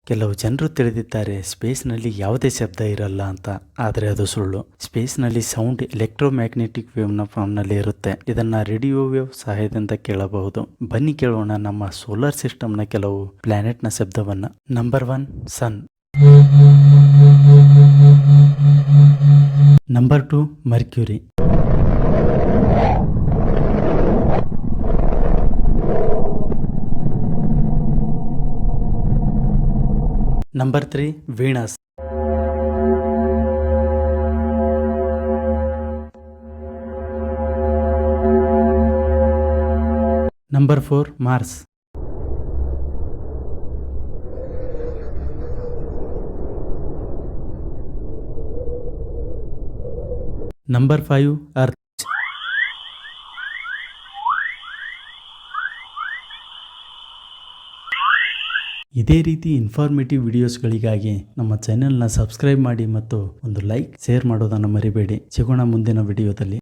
ಕೆಲವು ಜನರು ತಿಳಿದಿದ್ದಾರೆ ಸ್ಪೇಸ್ನಲ್ಲಿ ಯಾವುದೇ ಶಬ್ದ ಇರಲ್ಲ ಅಂತ, ಆದರೆ ಅದು ಸುಳ್ಳು. ಸ್ಪೇಸ್ನಲ್ಲಿ ಸೌಂಡ್ ಎಲೆಕ್ಟ್ರೋಮ್ಯಾಗ್ನೆಟಿಕ್ ವೇವ್ನ ಫಾರ್ಮ್ನಲ್ಲಿ ಇರುತ್ತೆ. ಇದನ್ನ ರೇಡಿಯೋ ವೇವ್ ಸಹಾಯದಿಂದ ಕೇಳಬಹುದು. ಬನ್ನಿ ಕೇಳೋಣ ನಮ್ಮ ಸೋಲಾರ್ ಸಿಸ್ಟಮ್ನ ಕೆಲವು ಪ್ಲಾನೆಟ್ನ ಶಬ್ದವನ್ನ. Number 1 sun. Number 2 Mercury. Number 3 Venus. Number 4 Mars. Number 5 earth. ಇದೇ ರೀತಿ ಇನ್ಫಾರ್ಮೇಟಿವ್ ವಿಡಿಯೋಸ್ಗಳಿಗಾಗಿ ನಮ್ಮ ಚಾನೆಲ್ನ ಸಬ್ಸ್ಕ್ರೈಬ್ ಮಾಡಿ ಮತ್ತು ಒಂದು ಲೈಕ್ ಶೇರ್ ಮಾಡೋದನ್ನು ಮರಿಬೇಡಿ. ಸಿಗೋಣ ಮುಂದಿನ ವಿಡಿಯೋದಲ್ಲಿ.